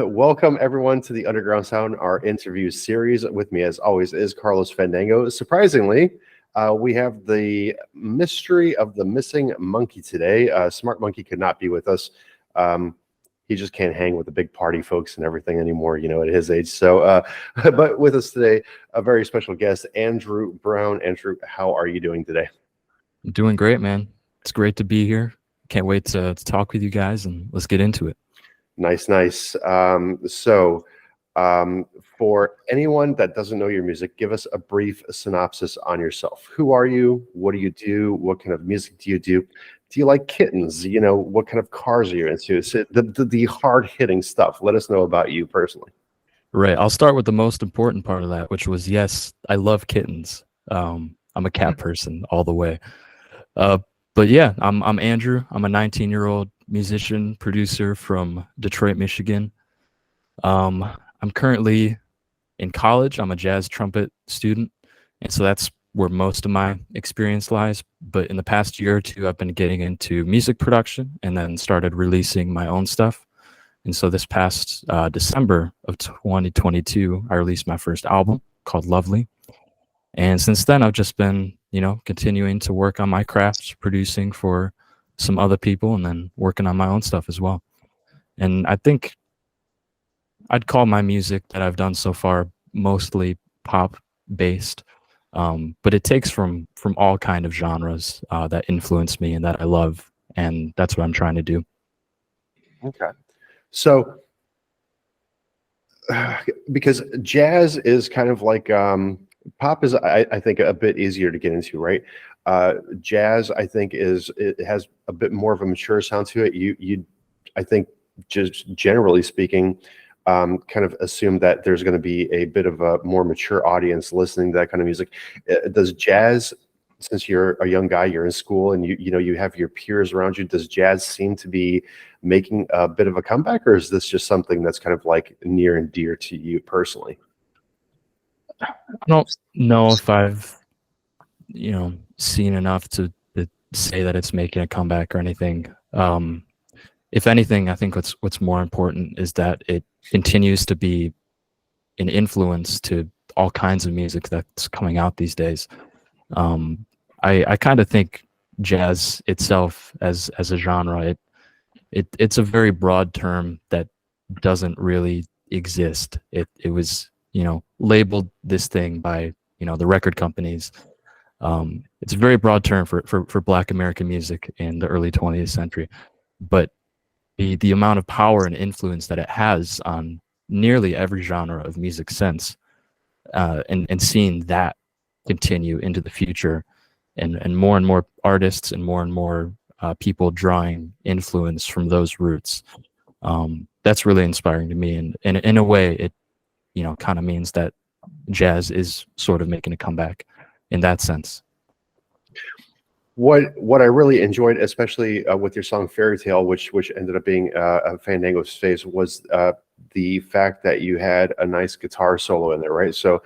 Welcome everyone to the Underground Sound, our interview series. With me, as always, is Carlos Fandango. Surprisingly, we have the mystery of the missing monkey today. Smart Monkey could not be with us. He just can't hang with the big party folks and everything anymore, at his age. So, but with us today, a very special guest, Andrew Brown. Andrew, how are you doing today? I'm doing great, man. It's great to be here. Can't wait to talk with you guys, and let's get into it. Nice. For anyone that doesn't know your music, give us a brief synopsis on yourself. Who are you? What do you do? What kind of music do you do? Do you like kittens? What kind of cars are you into? So the hard-hitting stuff. Let us know about you personally. Right. I'll start with the most important part of that, which was, yes, I love kittens. I'm a cat person all the way. But yeah, I'm Andrew. I'm a 19-year-old musician, producer from Detroit, Michigan. I'm currently in college. I'm a jazz trumpet student, and so that's where most of my experience lies. But in the past year or two, I've been getting into music production and then started releasing my own stuff. And so this past December of 2022, I released my first album called Lovely. And since then, I've just been, continuing to work on my craft, producing for some other people, and then working on my own stuff as well. And I think I'd call my music that I've done so far mostly pop based, but it takes from all kind of genres that influence me and that I love, and that's what I'm trying to do. Okay, so because jazz is kind of like pop is, I think, a bit easier to get into, right? Jazz, I think, it has a bit more of a mature sound to it. You I think, just generally speaking, kind of assume that there's going to be a bit of a more mature audience listening to that kind of music. Does jazz, since you're a young guy, you're in school, and you have your peers around you, does jazz seem to be making a bit of a comeback, or is this just something that's kind of like near and dear to you personally? I don't know if I've, seen enough to say that it's making a comeback or anything. If anything, I think what's more important is that it continues to be an influence to all kinds of music that's coming out these days. I kind of think jazz itself as a genre, it's a very broad term that doesn't really exist. It was labeled this thing by the record companies. It's a very broad term for Black American music in the early 20th century, but the amount of power and influence that it has on nearly every genre of music since, and seeing that continue into the future, and more artists and more people drawing influence from those roots, that's really inspiring to me. And in a way, it kind of means that jazz is sort of making a comeback in that sense. What I really enjoyed, especially with your song "Fairy Tale," which ended up being a Fandango's phase, was the fact that you had a nice guitar solo in there, right? So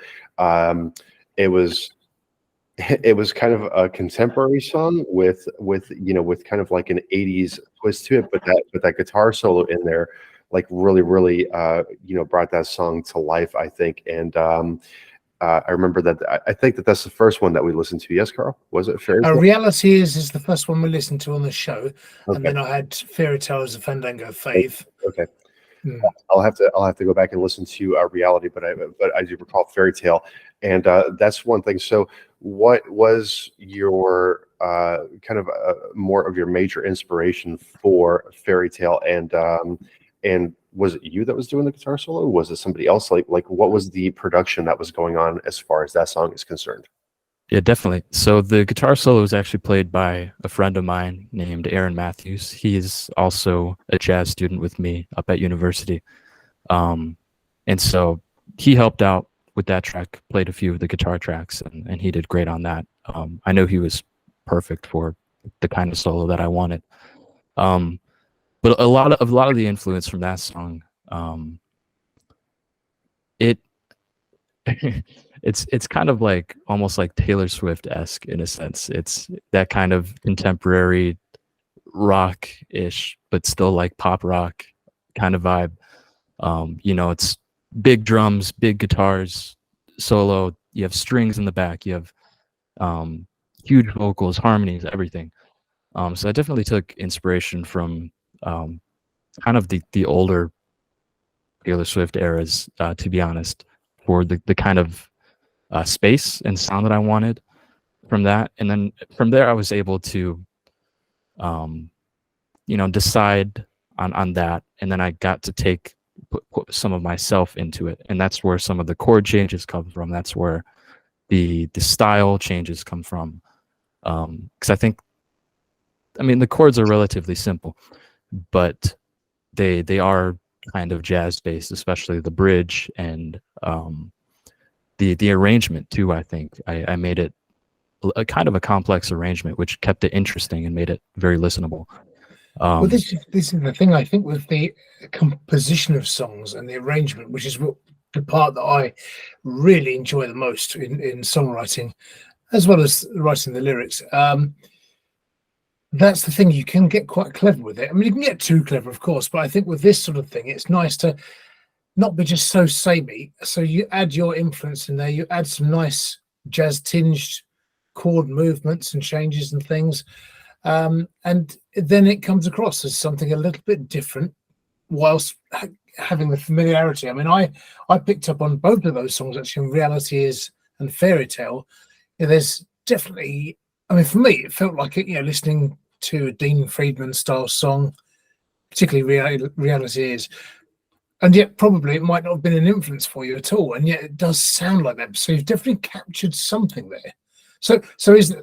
it was kind of a contemporary song with kind of like an '80s twist to it, but that guitar solo in there, like, really brought that song to life, I think. And I remember that. I think that's the first one that we listened to. Yes, Carl? Was it Fairy Tale? Reality is the first one we listened to on the show, Okay. and then I had Fairy Tale as a Fandango fave. Okay. I'll have to go back and listen to Reality, but I do recall Fairy Tale, and that's one thing. So, what was your kind of more of your major inspiration for Fairy Tale, and was it you that was doing the guitar solo? Was it somebody else? Like what was the production that was going on as far as that song is concerned? Yeah, definitely. So the guitar solo was actually played by a friend of mine named Aaron Matthews. He is also a jazz student with me up at university. And so he helped out with that track, played a few of the guitar tracks, and he did great on that. I know he was perfect for the kind of solo that I wanted. But a lot of the influence from that song, it it's kind of like almost like Taylor Swift-esque in a sense. It's that kind of contemporary rock-ish, but still like pop rock kind of vibe. It's big drums, big guitars, solo. You have strings in the back. You have huge vocals, harmonies, everything. So I definitely took inspiration from um, kind of the older Taylor Swift eras, to be honest, for the kind of space and sound that I wanted from that. And then from there, I was able to, decide on that. And then I got to put some of myself into it. And that's where some of the chord changes come from. That's where the style changes come from. Because the chords are relatively simple, but they are kind of jazz based, especially the bridge and the arrangement too. I think I made it a kind of a complex arrangement, which kept it interesting and made it very listenable. Well, this is the thing, I think, with the composition of songs and the arrangement, which is what the part that I really enjoy the most in songwriting, as well as writing the lyrics. That's the thing, you can get quite clever with it. I mean, you can get too clever, of course, but I think with this sort of thing, it's nice to not be just so samey. So you add your influence in there, you add some nice jazz tinged chord movements and changes and things. And then it comes across as something a little bit different whilst having the familiarity. I mean, I picked up on both of those songs, actually, in Reality Is and Fairy Tale. There's definitely, I mean, for me, it felt like it, listening to a Dean Friedman style song, particularly Reality Is. And yet probably it might not have been an influence for you at all. And yet it does sound like that. So you've definitely captured something there. So is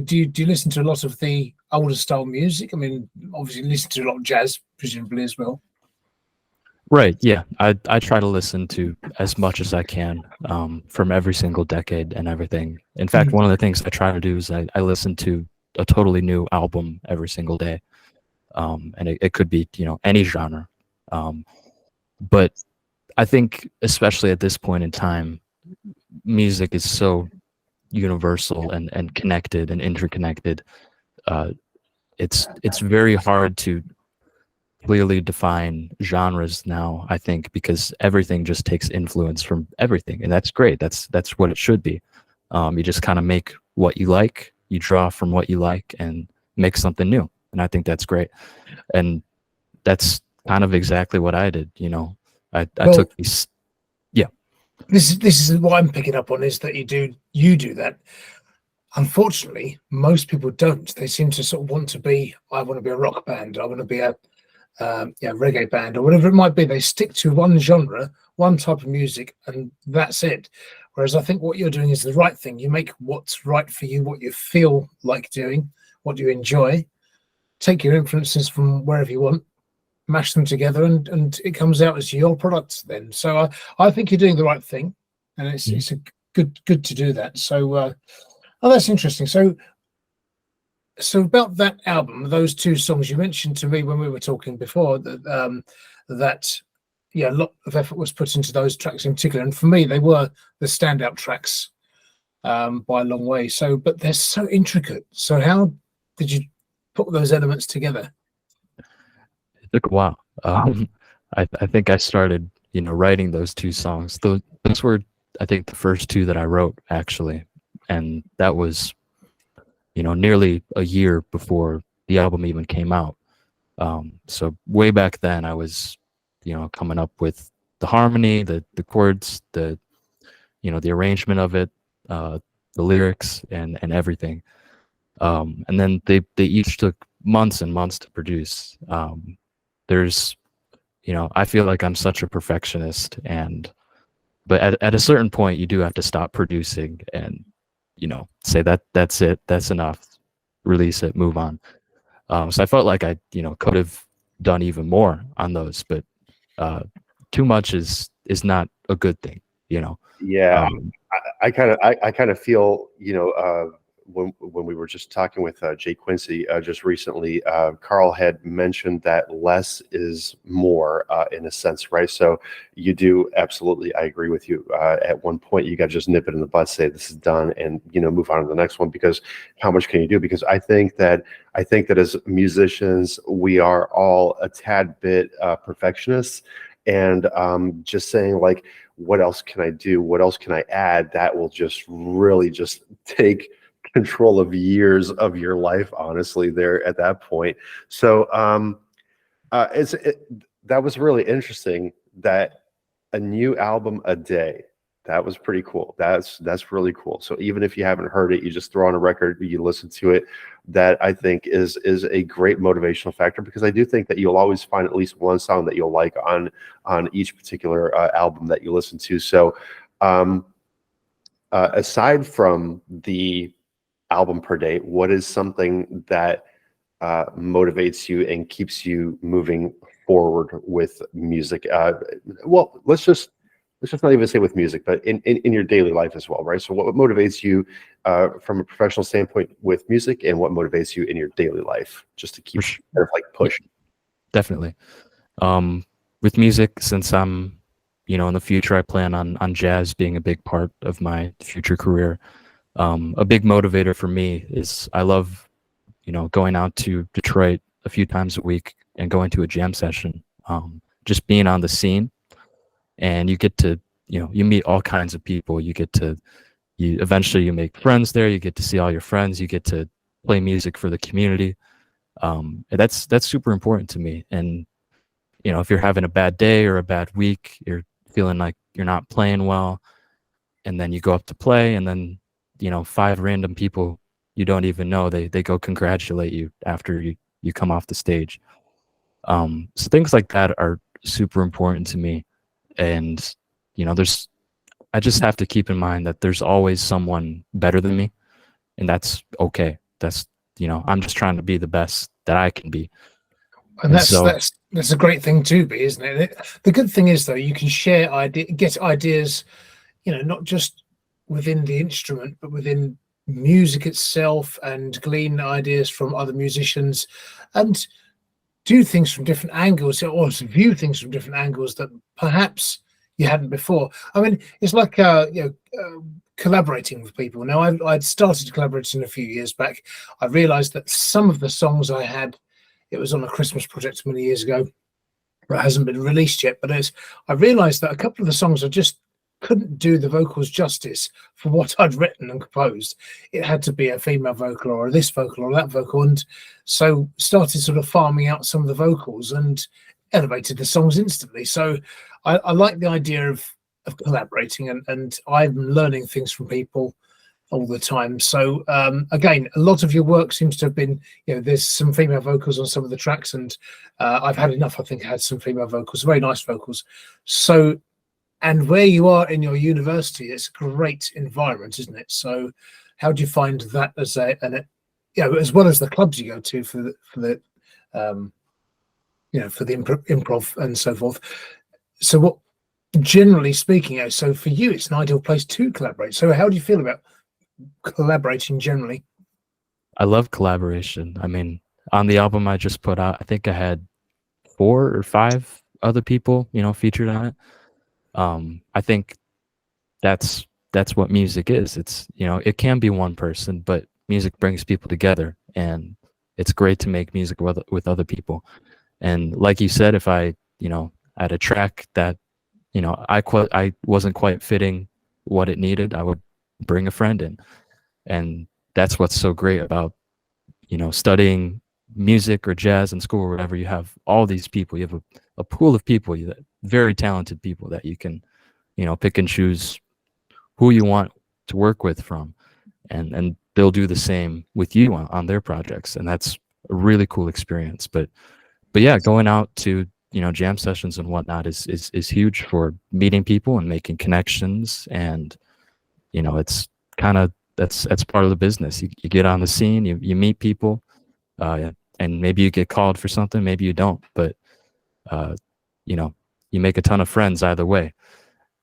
do you listen to a lot of the older style music? I mean, obviously you listen to a lot of jazz, presumably, as well. Right. Yeah. I try to listen to as much as I can from every single decade and everything. In fact, one of the things I try to do is I listen to a totally new album every single day. And it could be, any genre. But I think, especially at this point in time, music is so universal and connected and interconnected. It's very hard to clearly define genres now, I think, because everything just takes influence from everything, and that's great. That's what it should be. You just kind of make what you like, you draw from what you like, and make something new. And I think that's great. And that's kind of exactly what I did. I took these. Yeah. This is what I'm picking up on, is that you do that. Unfortunately, most people don't. They seem to sort of want to be, I want to be a rock band, I want to be a reggae band, or whatever it might be. They stick to one genre, one type of music, and that's it. Whereas I think what you're doing is the right thing. You make what's right for you, what you feel like doing, what you enjoy, take your influences from wherever you want, mash them together, and it comes out as your product then. So I think you're doing the right thing, and it's a good to do that. So that's interesting. So about that album, those two songs you mentioned to me when we were talking before, that a lot of effort was put into those tracks in particular, and for me they were the standout tracks by a long way. So, but they're so intricate. So how did you put those elements together? It took a while. I think I started, writing those two songs. Those were, I think, the first two that I wrote, actually, and that was, nearly a year before the album even came out. So way back then, I was, coming up with the harmony, the chords, the arrangement of it, the lyrics, and everything. And then they each took months and months to produce. There's, I feel like I'm such a perfectionist, but at a certain point, you do have to stop producing and, say that's it, that's enough, release it, move on. So I felt like I, could have done even more on those, but too much is not a good thing, Yeah, I kind of feel, when we were just talking with Jay Quincy just recently, Carl had mentioned that less is more in a sense, right? So you do absolutely, I agree with you. At one point, you got to just nip it in the bud, say this is done, and move on to the next one, because how much can you do? Because I think that as musicians, we are all a tad bit perfectionists, and just saying like, what else can I do? What else can I add? That will just really just take control of years of your life, honestly, there at that point. So that was really interesting, that a new album a day. That was pretty cool. That's really cool. So even if you haven't heard it, you just throw on a record, you listen to it. That I think is a great motivational factor, because I do think that you'll always find at least one song that you'll like on each particular album that you listen to. So aside from the album per day, what is something that motivates you and keeps you moving forward with music? Well, let's just not even say with music, but in your daily life as well, right? So what motivates you from a professional standpoint with music, and what motivates you in your daily life, just to keep kind of like pushing? Definitely. With music, since I'm, in the future, I plan on jazz being a big part of my future career. A big motivator for me is I love, going out to Detroit a few times a week and going to a jam session, just being on the scene. And you get to, you meet all kinds of people. You eventually you make friends there. You get to see all your friends. You get to play music for the community. And that's super important to me. And, if you're having a bad day or a bad week, you're feeling like you're not playing well, and then you go up to play, and then, 5 random people you don't even know, they go congratulate you after you come off the stage. So things like that are super important to me. And, I just have to keep in mind that there's always someone better than me, and that's okay. I'm just trying to be the best that I can be. And that's a great thing to be, isn't it? The good thing is, though, you can share get ideas, not just within the instrument, but within music itself, and glean ideas from other musicians, and do things from different angles, or view things from different angles that perhaps you hadn't before. I mean, it's like collaborating with people. Now, I'd started collaborating a few years back. I realized that some of the songs I had, it was on a Christmas project many years ago, it hasn't been released yet, but I realized that a couple of the songs I just couldn't do the vocals justice for what I'd written and composed. It had to be a female vocal, or this vocal or that vocal, and so started sort of farming out some of the vocals and elevated the songs instantly. So I like the idea of collaborating, and I'm learning things from people all the time. So again, a lot of your work seems to have been, there's some female vocals on some of the tracks, and I've had enough. I think I had some female vocals, very nice vocals. So, and where you are in your university, it's a great environment, isn't it? So how do you find that as as well as the clubs you go to for the improv and so forth? So what, generally speaking, so for you, it's an ideal place to collaborate. So how do you feel about collaborating generally? I love collaboration. I mean, on the album I just put out, I think I had 4 or 5 other people, featured on it. I think that's what music is. It's, it can be one person, but music brings people together, and it's great to make music with other people. And like you said, if I, at a track that, I wasn't quite fitting what it needed, I would bring a friend in. And that's what's so great about, studying music or jazz in school or whatever. You have all these people. You have a pool of people, very talented people that you can, pick and choose who you want to work with from, and they'll do the same with you on their projects. And that's a really cool experience. But yeah, going out to, jam sessions and whatnot is huge for meeting people and making connections. And, it's kind of, that's part of the business. You get on the scene, you meet people, and maybe you get called for something, maybe you don't, but, you make a ton of friends either way.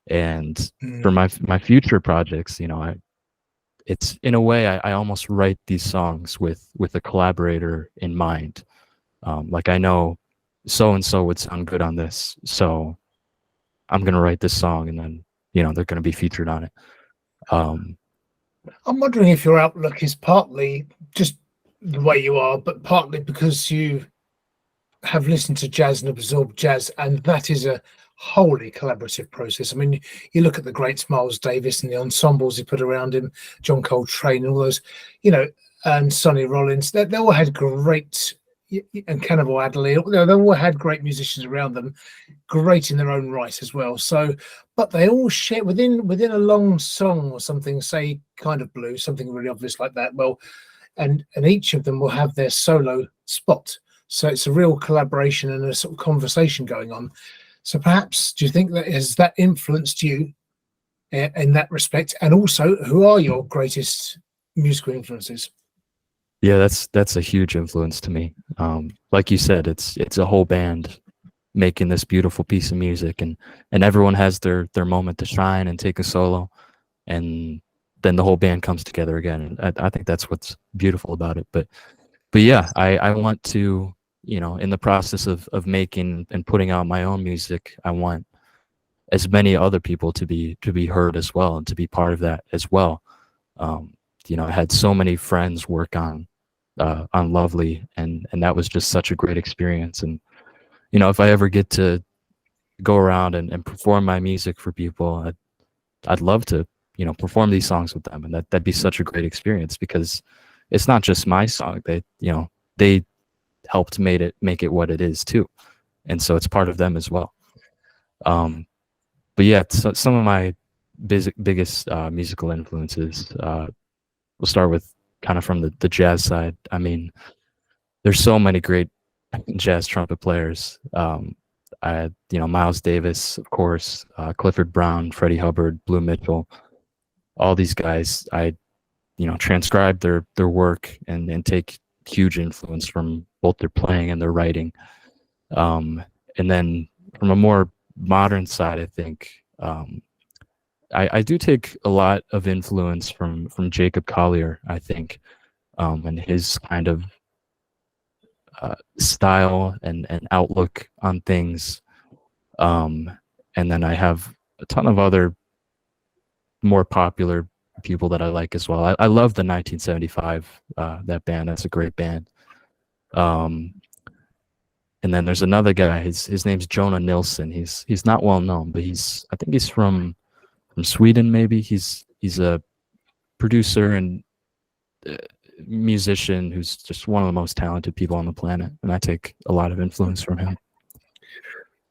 And for my future projects, it's in a way I almost write these songs with a collaborator in mind. Like I know so and so would sound good on this, so I'm gonna write this song, and then they're gonna be featured on it. I'm wondering if your outlook is partly just the way you are, but partly because you have listened to jazz and absorbed jazz, and that is a wholly collaborative process. I mean, you look at the greats, Miles Davis and the ensembles he put around him, John Coltrane, and all those, and Sonny Rollins. They all had great, and Cannibal Adderley. They all had great musicians around them, great in their own right as well. So, but they all share within a long song or something, say Kind of Blue, something really obvious like that. Well, and each of them will have their solo spot. So it's a real collaboration and a sort of conversation going on. So perhaps, do you think that has that influenced you in that respect? And also, who are your greatest musical influences? Yeah, that's a huge influence to me. Like you said, it's a whole band making this beautiful piece of music, and everyone has their moment to shine and take a solo, and then the whole band comes together again. And I think that's what's beautiful about it. But yeah, I want to, in the process of making and putting out my own music, I want as many other people to be heard as well, and to be part of that as well. I had so many friends work on Lovely, and that was just such a great experience. And if I ever get to go around and perform my music for people, I'd love to perform these songs with them, and that'd be such a great experience, because it's not just my song. They helped make it what it is too, and so it's part of them as well. But yeah, so some of my biggest musical influences. We'll start with kind of from the jazz side. I mean, there's so many great jazz trumpet players. I had, Miles Davis, of course, Clifford Brown, Freddie Hubbard, Blue Mitchell, all these guys. I, transcribe their work and take huge influence from both their playing and their writing. And then from a more modern side, I think I do take a lot of influence from Jacob Collier, I think, and his kind of style and outlook on things. And then I have a ton of other more popular people that I like as well. I love the 1975, that band. That's a great band. And then there's another guy. His name's Jonah Nilsson. He's not well known, but I think he's from Sweden. Maybe he's a producer and musician who's just one of the most talented people on the planet, and I take a lot of influence from him.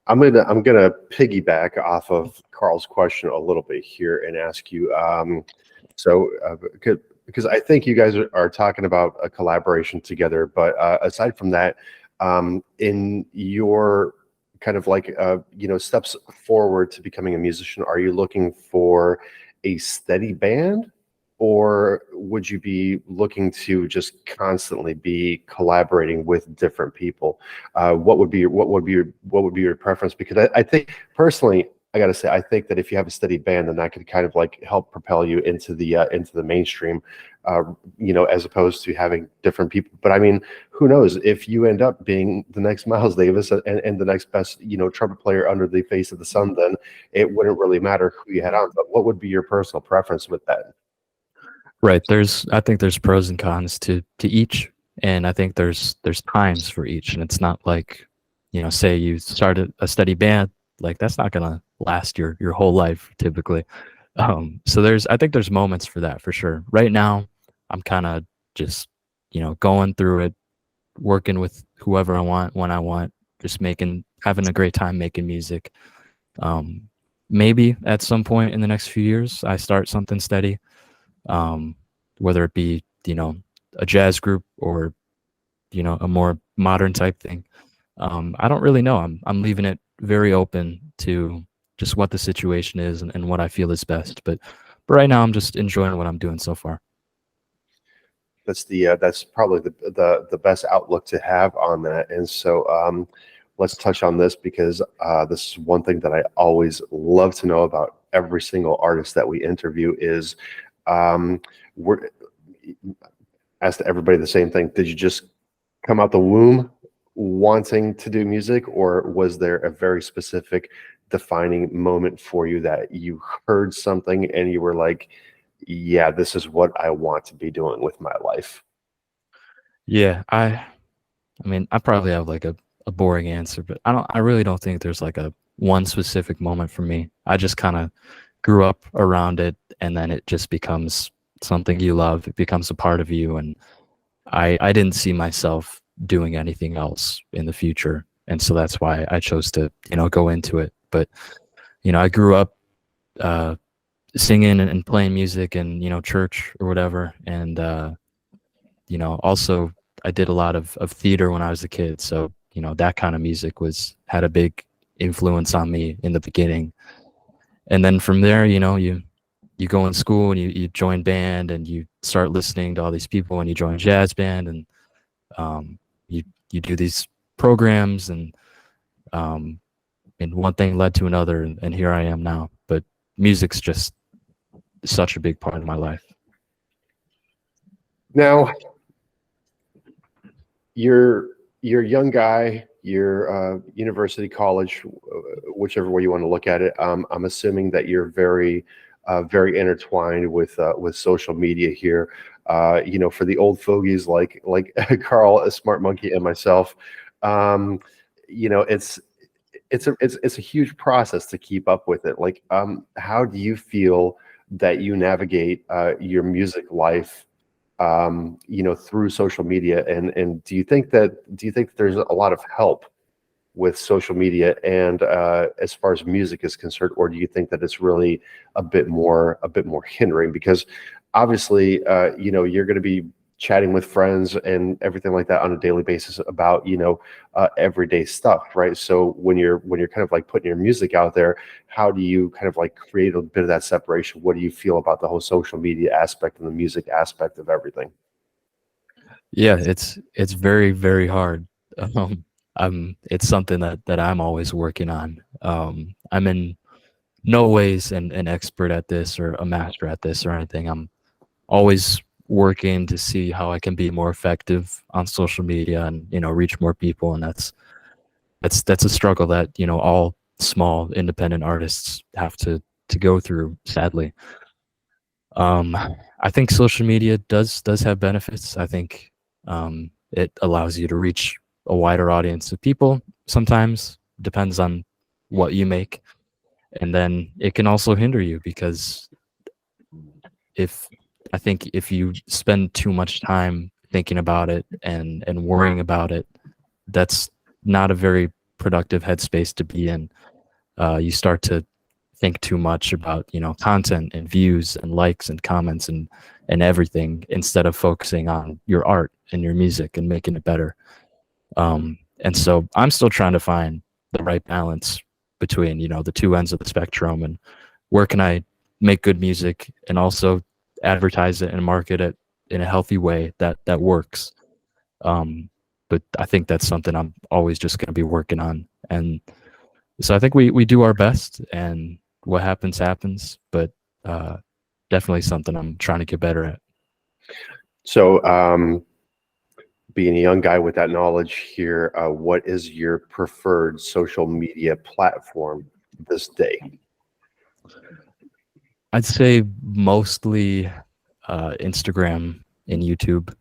I'm gonna piggyback off of Carl's question a little bit here and ask you. Because I think you guys are talking about a collaboration together, but aside from that, in your kind of like steps forward to becoming a musician, are you looking for a steady band, or would you be looking to just constantly be collaborating with different people? What would be your preference? Because I think personally, I got to say, I think that if you have a steady band, then that could kind of like help propel you into the mainstream, as opposed to having different people. But I mean, who knows if you end up being the next Miles Davis and the next best, trumpet player under the face of the sun, then it wouldn't really matter who you had on. But what would be your personal preference with that? Right. I think there's pros and cons to each, and I think there's times for each, and it's not like, say you started a steady band, like that's not gonna last your whole life typically. So I think there's moments for that for sure. Right now, I'm kind of just going through it, working with whoever I want when I want, just having a great time making music. Maybe at some point in the next few years, I start something steady. Whether it be a jazz group or a more modern type thing. I don't really know. I'm leaving it very open to just what the situation is and what I feel is best. But right now, I'm just enjoying what I'm doing so far. That's probably the best outlook to have on that. And so let's touch on this, because this is one thing that I always love to know about every single artist that we interview is Were asked everybody the same thing. Did you just come out the womb wanting to do music, or was there a very specific defining moment for you that you heard something and you were like, yeah, this is what I want to be doing with my life? Yeah, I mean, I probably have like a boring answer, but I really don't think there's like a one specific moment for me. I just kind of grew up around it, and then it just becomes something you love. It becomes a part of you, and I didn't see myself doing anything else in the future, and so that's why I chose to go into it. But I grew up uh, singing and playing music and church or whatever, and also I did a lot of theater when I was a kid, so that kind of music had a big influence on me in the beginning. And then from there, you go in school and you join band and you start listening to all these people and you join jazz band, and you do these programs, and one thing led to another, and here I am now. But music's just such a big part of my life. Now, you're a young guy, you're university, college, whichever way you want to look at it. I'm assuming that you're very intertwined with social media here. For the old fogies like Carl, a smart monkey, and myself, it's a huge process to keep up with it. Like, how do you feel that you navigate your music life, through social media, and do you think that there's a lot of help with social media and as far as music is concerned, or do you think that it's really a bit more hindering? Because obviously, you're going to be chatting with friends and everything like that on a daily basis about everyday stuff, right? So when you're kind of like putting your music out there, how do you kind of like create a bit of that separation? What do you feel about the whole social media aspect and the music aspect of everything? Yeah, it's very, very hard. It's something that I'm always working on. I'm in no ways an expert at this or a master at this or anything. I'm always working to see how I can be more effective on social media and reach more people, and that's a struggle that all small independent artists have to go through, sadly. I think social media does have benefits. I think it allows you to reach a wider audience of people. Sometimes depends on what you make, and then it can also hinder you, because I think if you spend too much time thinking about it and worrying about it, that's not a very productive headspace to be in. You start to think too much about content and views and likes and comments and everything, instead of focusing on your art and your music and making it better. And so I'm still trying to find the right balance between the two ends of the spectrum, and where can I make good music and also advertise it and market it in a healthy way that works. But I think that's something I'm always just going to be working on. And so I think we do our best, and what happens, but definitely something I'm trying to get better at. So, being a young guy with that knowledge here, what is your preferred social media platform this day? I'd say mostly Instagram and YouTube.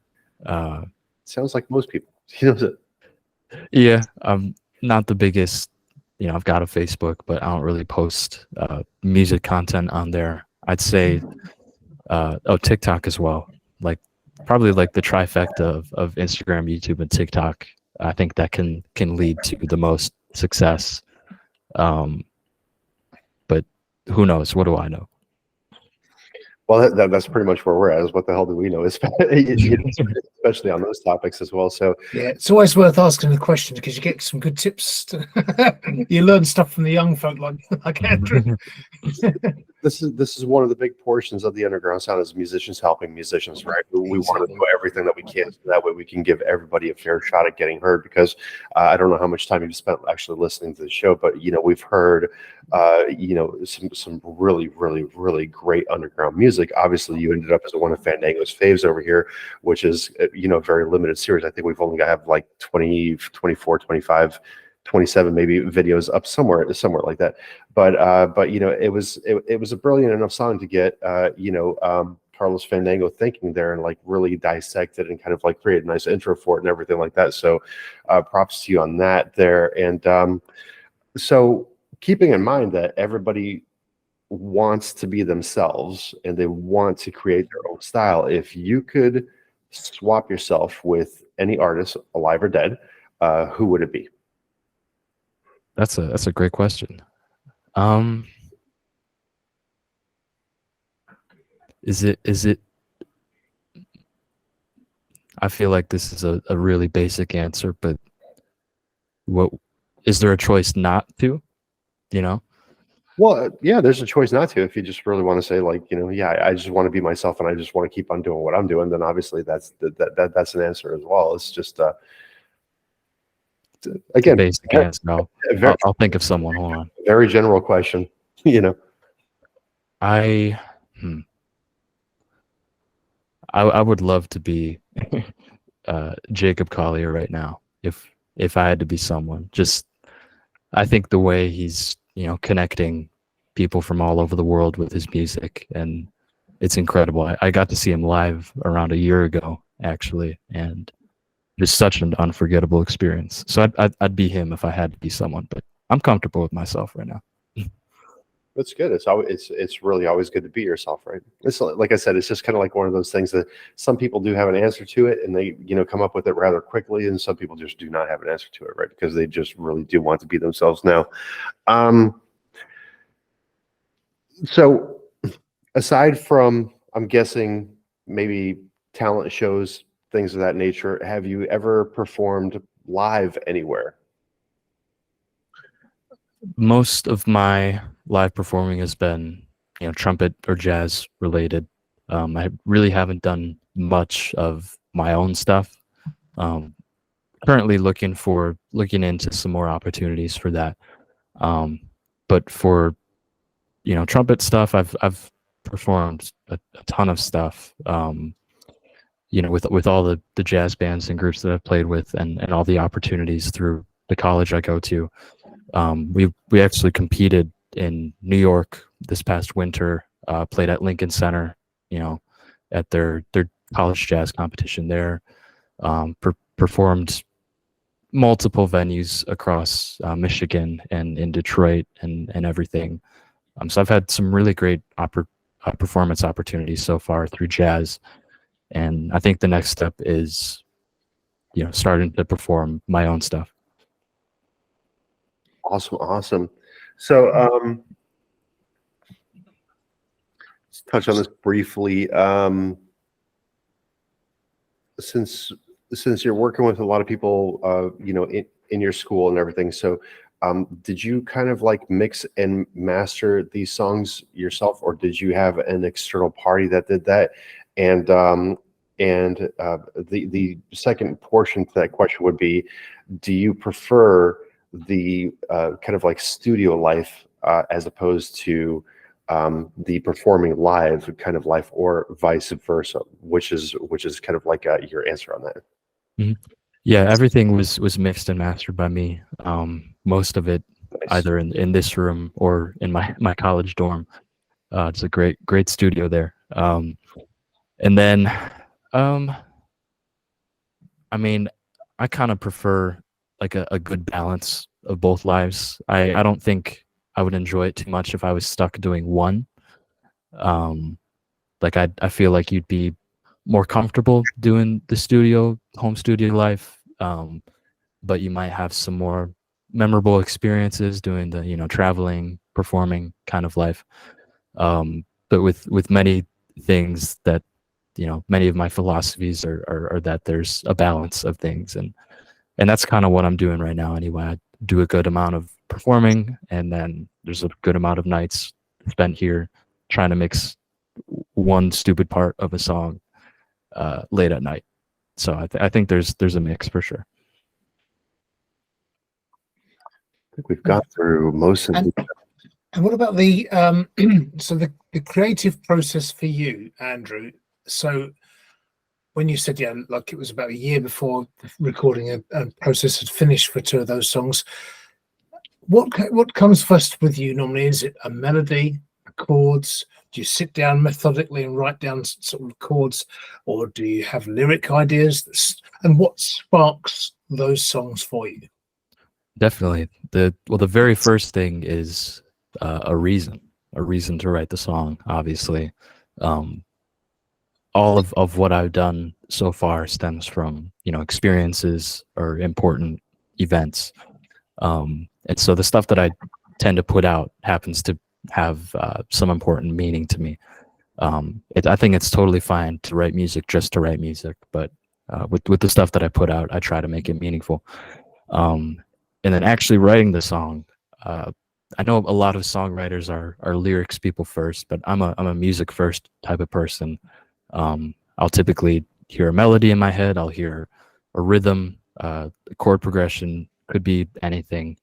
Sounds like most people. Yeah, I'm not the biggest. I've got a Facebook, but I don't really post music content on there. I'd say TikTok as well. Like probably like the trifecta of Instagram, YouTube, and TikTok. I think that can lead to the most success. But who knows? What do I know? Well, that's pretty much where we're at. Is what the hell do we know? Especially on those topics as well. So yeah, it's always worth asking the question, because you get some good tips. You learn stuff from the young folk like Andrew. this is one of the big portions of the underground sound is musicians helping musicians, right? We want to do everything that we can so that way we can give everybody a fair shot at getting heard. Because I don't know how much time you've spent actually listening to the show, but we've heard some really really great underground music. Obviously, you ended up as one of Fandango's faves over here, which is a very limited series. I think we've only got have like 20, 24, 25. 27 maybe videos up somewhere like that, but it was a brilliant enough song to get Carlos Fandango thinking there and like really dissect it and kind of like create a nice intro for it and everything like that. So props to you on that there. And so keeping in mind that everybody wants to be themselves and they want to create their own style, if you could swap yourself with any artist alive or dead, who would it be? That's a great question. Is it I feel like this is a really basic answer, but what is there a choice not to? Well, yeah, there's a choice not to. If you just really want to say like, yeah, I just want to be myself and I just want to keep on doing what I'm doing, then obviously that's an answer as well. It's just again, basic answer. I'll think of someone. Hold on. Very general question. I would love to be Jacob Collier right now. If I had to be someone, just I think the way he's connecting people from all over the world with his music, and it's incredible. I got to see him live around a year ago actually, and just such an unforgettable experience. So I'd be him if I had to be someone, but I'm comfortable with myself right now. That's good. It's really always good to be yourself, right? It's like I said, it's just kind of like one of those things that some people do have an answer to it and they come up with it rather quickly, and some people just do not have an answer to it, right? Because they just really do want to be themselves now. So aside from, I'm guessing, maybe talent shows, things of that nature, have you ever performed live anywhere? Most of my live performing has been, trumpet or jazz related. I really haven't done much of my own stuff. Currently looking into some more opportunities for that. But for trumpet stuff, I've performed a ton of stuff. With all the jazz bands and groups that I've played with, and all the opportunities through the college I go to. We actually competed in New York this past winter, played at Lincoln Center, at their college jazz competition there, performed multiple venues across Michigan and in Detroit and everything. So I've had some really great performance opportunities so far through jazz. And I think the next step is, starting to perform my own stuff. Awesome. So let's touch on this briefly. Since you're working with a lot of people, in your school and everything, so did you kind of like mix and master these songs yourself, or did you have an external party that did that? And the second portion to that question would be, do you prefer the kind of like studio life as opposed to the performing live kind of life, or vice versa, which is kind of like your answer on that? Mm-hmm. Yeah, everything was mixed and mastered by me. Most of it Nice. either in this room or in my college dorm. It's a great studio there. And then I mean, I kind of prefer like a good balance of both lives. I don't think I would enjoy it too much if I was stuck doing one. Like I feel like you'd be more comfortable doing the home studio life, but you might have some more memorable experiences doing the traveling, performing kind of life. But with many things that many of my philosophies are that there's a balance of things, and that's kind of what I'm doing right now anyway. I do a good amount of performing, and then there's a good amount of nights spent here trying to mix one stupid part of a song late at night. So I think there's a mix for sure. I think we've gone through most of the. And what about the so the creative process for you, Andrew? So when you said, yeah, like it was about a year before the recording and process had finished for two of those songs, what comes first with you normally? Is it a melody, chords? Do you sit down methodically and write down sort of chords, or do you have lyric ideas? And what sparks those songs for you? Definitely. The very first thing is a reason to write the song. Obviously, all of what I've done so far stems from experiences or important events, and so the stuff that I tend to put out happens to have some important meaning to me. I think it's totally fine to write music just to write music, but with the stuff that I put out, I try to make it meaningful. And then actually writing the song, I know a lot of songwriters are lyrics people first, but I'm a music first type of person. I'll typically hear a melody in my head. I'll hear a rhythm, a chord progression, could be anything.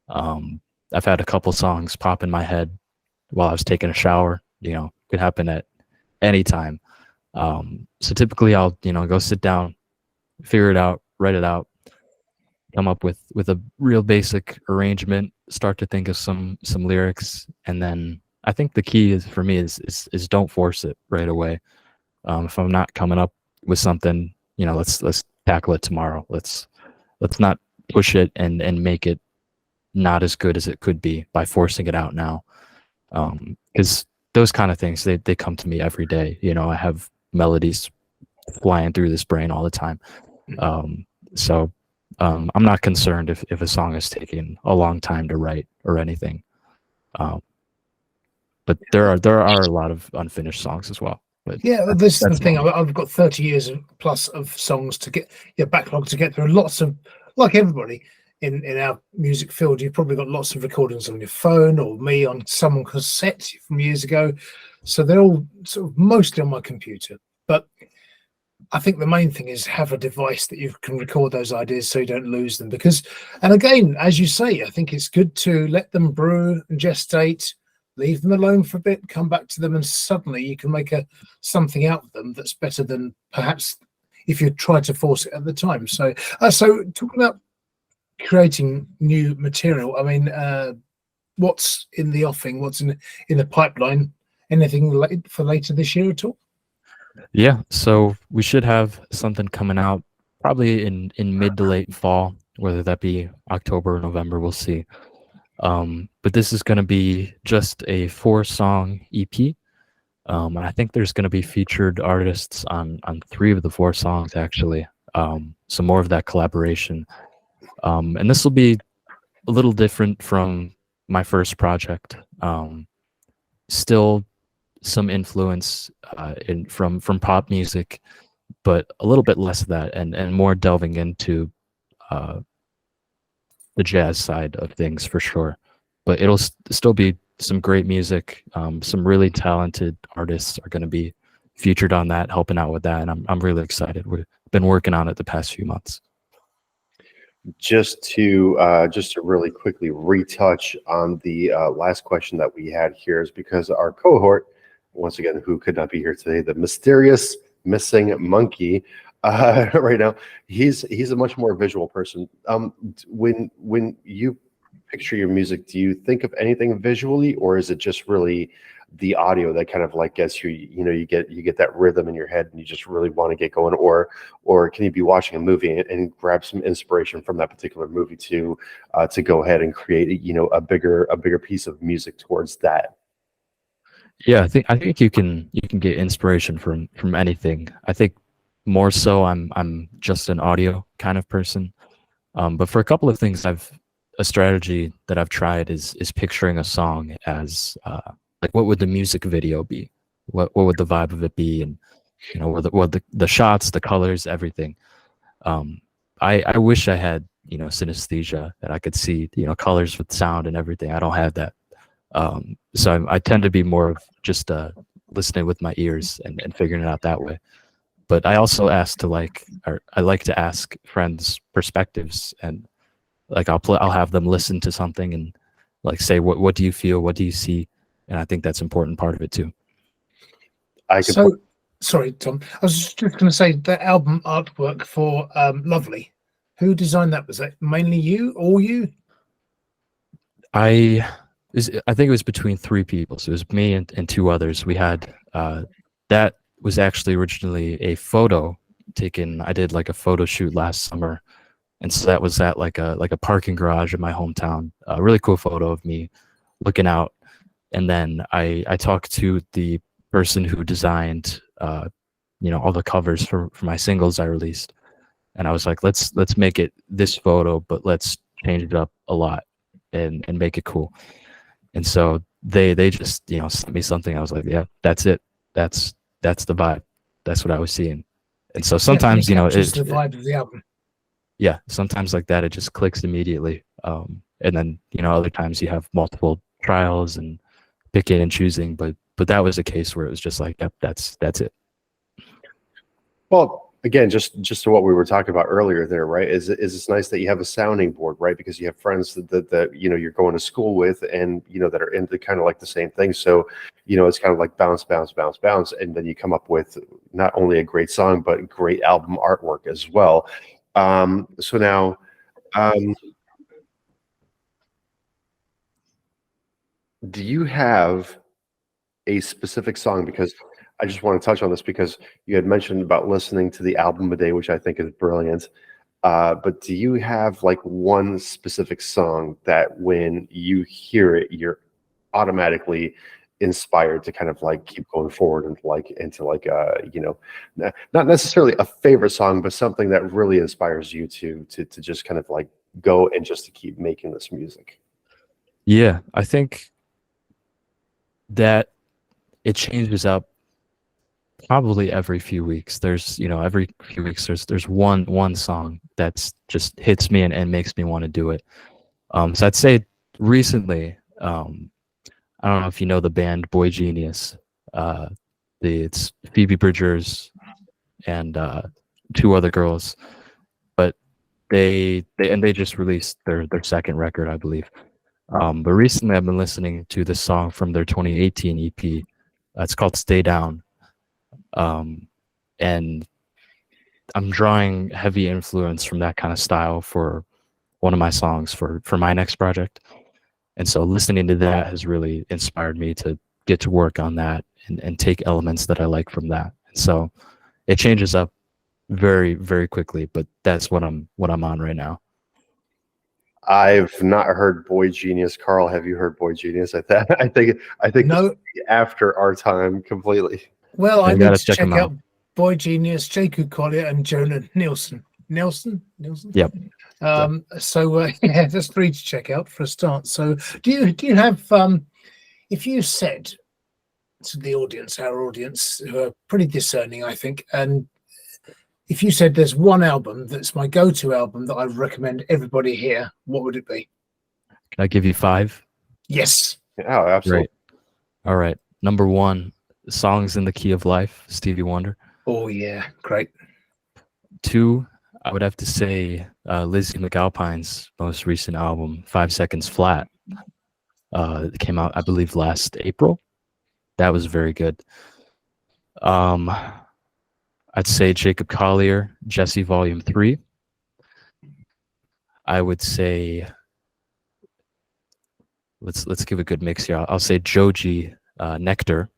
I've had a couple songs pop in my head while I was taking a shower. Could happen at any time. So typically I'll go sit down, figure it out, write it out, come up with a real basic arrangement, start to think of some lyrics, and then I think the key is for me is don't force it right away. If I'm not coming up with something, let's tackle it tomorrow. Let's not push it and make it not as good as it could be by forcing it out now. Because those kind of things, they come to me every day. I have melodies flying through this brain all the time. So I'm not concerned if a song is taking a long time to write or anything. But there are a lot of unfinished songs as well. But yeah, this is the thing. I've got 30 years plus of songs to get backlog to get through. Lots of, like everybody in our music field, you've probably got lots of recordings on your phone, or me on some cassette from years ago. So they're all sort of mostly on my computer. But I think the main thing is have a device that you can record those ideas so you don't lose them. Because, and again, as you say, I think it's good to let them brew and gestate, leave them alone for a bit, come back to them, and suddenly you can make something out of them that's better than perhaps if you try to force it at the time. So talking about creating new material, I mean, what's in the offing? What's in the pipeline? Anything for later this year at all? Yeah, so we should have something coming out probably in mid to late fall, whether that be October or November, we'll see. But this is going to be just a 4-song EP. And I think there's going to be featured artists on 3 of the 4 songs, actually. So more of that collaboration. And this will be a little different from my first project. Still some influence from pop music, but a little bit less of that, and more delving into the jazz side of things for sure. But it'll still be some great music. Some really talented artists are going to be featured on that, helping out with that, and I'm really excited. We've been working on it the past few months. Just to really quickly retouch on the last question that we had here, is because our cohort, once again, who could not be here today, the mysterious missing monkey, right now, he's a much more visual person. When you picture your music, do you think of anything visually, or is it just really the audio that kind of like gets you, you get that rhythm in your head and you just really want to get going, or can you be watching a movie and grab some inspiration from that particular movie to go ahead and create a bigger piece of music towards that? Yeah, I think you can get inspiration from anything. I think more so I'm just an audio kind of person. But for a couple of things, a strategy that I've tried is picturing a song as like, what would the music video be? What would the vibe of it be? And what the shots, the colors, everything. I wish I had synesthesia, that I could see colors with sound and everything. I don't have that. So I tend to be more of just listening with my ears and figuring it out that way. But I also I like to ask friends perspectives, and like I'll have them listen to something and like say what do you feel, what do you see, and I think that's an important part of it too. So, sorry, Tom. I was just going to say the album artwork for Lovely. Who designed that? Was that mainly you, all you? I think it was between three people. So it was me and two others. We had that was actually originally a photo taken. I did like a photo shoot last summer, and so that was at like a parking garage in my hometown. A really cool photo of me looking out, and then I talked to the person who designed all the covers for my singles I released, and I was like, let's make it this photo, but let's change it up a lot and make it cool. And so they just sent me something. I was like, yeah, that's it. That's the vibe. That's what I was seeing. And so sometimes it's the vibe of the album. Yeah, sometimes like that it just clicks immediately. And then other times you have multiple trials and picking and choosing. But that was a case where it was just like, yep, that's it. Well, again, just to what we were talking about earlier there, right? Is it's nice that you have a sounding board, right? Because you have friends that you're going to school with, and that are into kind of like the same thing. So it's kind of like bounce, bounce, bounce, bounce, and then you come up with not only a great song but great album artwork as well. So now, do you have a specific song? Because I just want to touch on this because you had mentioned about listening to the album a day, which I think is brilliant. But do you have like one specific song that when you hear it, you're automatically inspired to kind of like keep going forward and not necessarily a favorite song, but something that really inspires you to just kind of like go and just to keep making this music? Yeah, I think that it changes up probably every few weeks. There's every few weeks there's one song that's just hits me and makes me want to do it. So I'd say recently, I don't know if you know the band Boy Genius. It's Phoebe Bridgers and two other girls, but they just released their second record, I believe. But recently I've been listening to the song from their 2018 EP. It's called Stay Down. And I'm drawing heavy influence from that kind of style for one of my songs for my next project. And so listening to that has really inspired me to get to work on that and take elements that I like from that. And so it changes up very, very quickly, but that's what I'm on right now. I've not heard Boy Genius. Carl, have you heard Boy Genius? I think No. After our time completely. Well, I need to check them out Boy Genius, Jacob Collier, and Jonah Nielsen. Nelson? Yep. So yeah, there's three to check out for a start. So do you have if you said to the audience, our audience, who are pretty discerning, I think, and if you said there's one album that's my go-to album that I recommend everybody hear, what would it be? Can I give you 5? Yes. Oh, absolutely. Great. All right. Number 1, Songs in the Key of Life, Stevie Wonder. Oh yeah, great. 2, I would have to say Lizzie McAlpine's most recent album, 5 Seconds Flat. It came out, I believe, last April. That was very good. I'd say Jacob Collier, Jesse Volume 3. I would say let's give a good mix here. I'll say Joji, Nectar,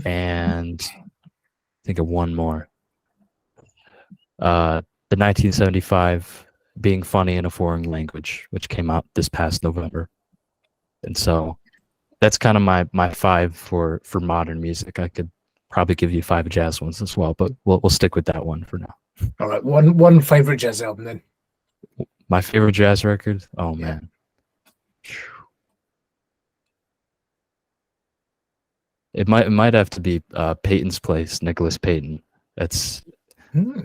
and think of one more. The 1975 Being Funny in a Foreign Language, which came out this past November. And so that's kind of my 5 for modern music. I could probably give you 5 jazz ones as well, but we'll stick with that one for now. All right, one favorite jazz album then. My favorite jazz record? Oh man. It might have to be Peyton's Place, Nicholas Payton.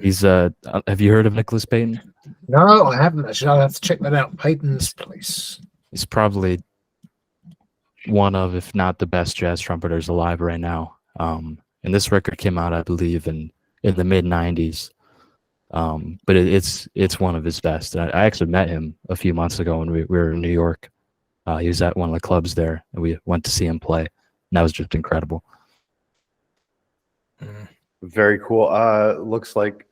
He's have you heard of Nicholas Payton? No, I haven't actually. I'll have to check that out. Peyton's Place. He's probably one of, if not the best jazz trumpeters alive right now. And this record came out, I believe, in the mid '90s. But it's one of his best. I actually met him a few months ago when we were in New York. He was at one of the clubs there, and we went to see him play. And that was just incredible. Very cool. Looks like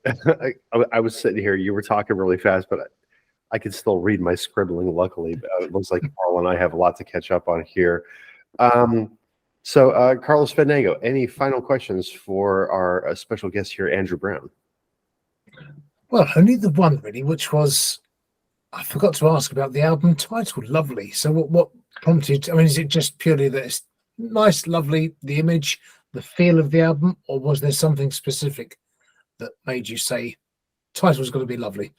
I was sitting here. You were talking really fast, but I could still read my scribbling. Luckily, it looks like Carl and I have a lot to catch up on here. So, Carlos Fandango, any final questions for our special guest here, Andrew Brown? Well, only the one really, which was I forgot to ask about the album title, Lovely. So what prompted? I mean, is it just purely that it's nice, lovely, the image, the feel of the album, or was there something specific that made you say title's got to be lovely?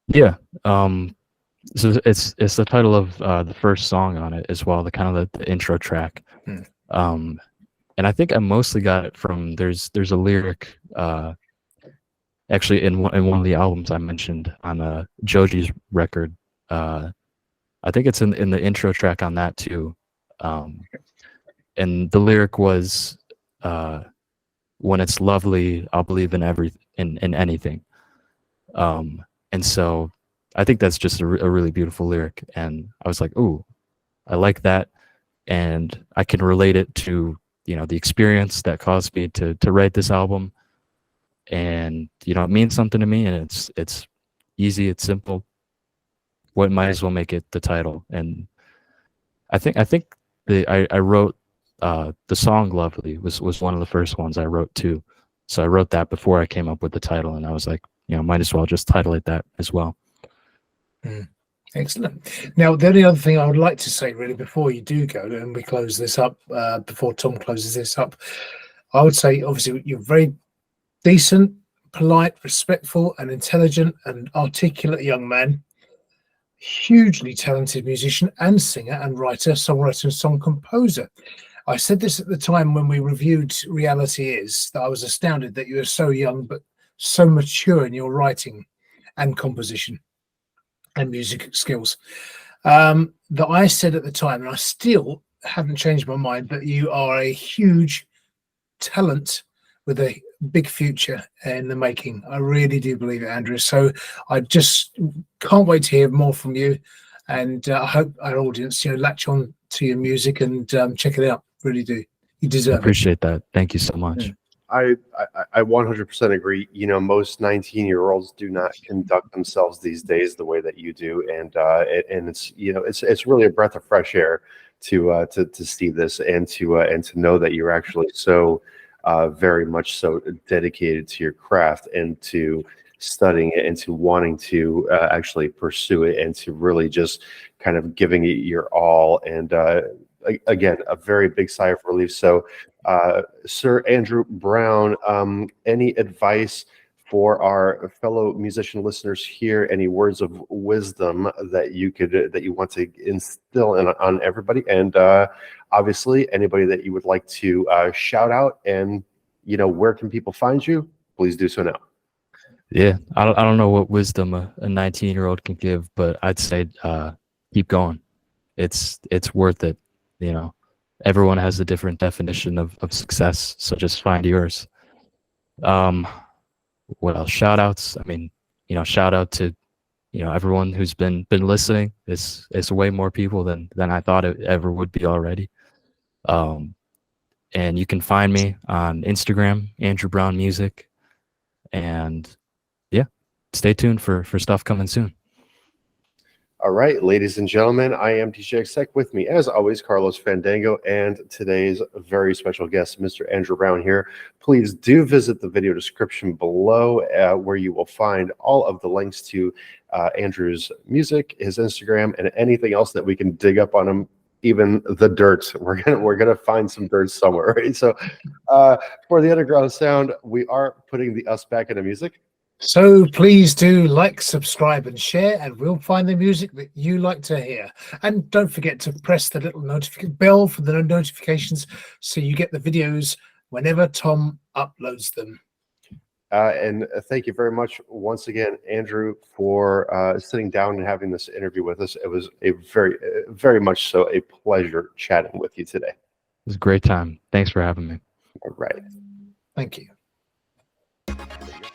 Yeah. So it's the title of the first song on it as well, the kind of the intro track. And I think I mostly got it from there's a lyric actually in one of the albums I mentioned on Joji's record. I think it's in the intro track on that too. And the lyric was when it's lovely, I'll believe in in anything. And so I think that's just a really beautiful lyric. And I was like, ooh, I like that. And I can relate it to, the experience that caused me to write this album. And, it means something to me, and it's easy, it's simple. What might as well make it the title. And I think I wrote the song Lovely was one of the first ones I wrote too. So I wrote that before I came up with the title, and I was like, might as well just title it that as well. Excellent. Now, the only other thing I would like to say, really, before you do go and we close this up, before Tom closes this up, I would say, obviously, you're very decent, polite, respectful, and intelligent and articulate young man. Hugely talented musician and singer and writer, songwriter, and song composer. I said this at the time when we reviewed Reality Is, that I was astounded that you were so young but so mature in your writing and composition and music skills. That I said at the time, and I still haven't changed my mind, that you are a huge talent with a big future in the making. I really do believe it, Andrew. So I just can't wait to hear more from you, and I hope our audience, latch on to your music and check it out. Really do. You deserve it. Appreciate that. Thank you so much. I 100% agree. Most 19-year-olds do not conduct themselves these days the way that you do, and it's it's really a breath of fresh air to see this and to know that you're actually so very much so dedicated to your craft and to studying it and to wanting to actually pursue it and to really just kind of giving it your all. And again, a very big sigh of relief. So, Sir Andrew Brown, any advice for our fellow musician listeners here? Any words of wisdom that you want to instill on everybody? And obviously, anybody that you would like to shout out, and where can people find you? Please do so now. Yeah, I don't know what wisdom a 19-year-old can give, but I'd say keep going. It's worth it. Everyone has a different definition of success, so just find yours. What else? Shout outs. I mean, shout out to everyone who's been listening. It's way more people than I thought it ever would be already. And you can find me on Instagram, Andrew Brown Music, and yeah, stay tuned for stuff coming soon. All right, ladies and gentlemen, I am DJ Exec. With me, as always, Carlos Fandango, and today's very special guest, Mr. Andrew Brown here. Please do visit the video description below, where you will find all of the links to Andrew's music, his Instagram, and anything else that we can dig up on him. Even the dirt, we're gonna find some dirt somewhere, right? So, for the underground sound, we are putting the us back into music. So please do like, subscribe, and share, and we'll find the music that you like to hear. And don't forget to press the little bell for the notifications so you get the videos whenever Tom uploads them. And thank you very much once again, Andrew, for sitting down and having this interview with us. It was a very much so a pleasure chatting with you today. It was a great time. Thanks for having me. All right. Thank you. There you go.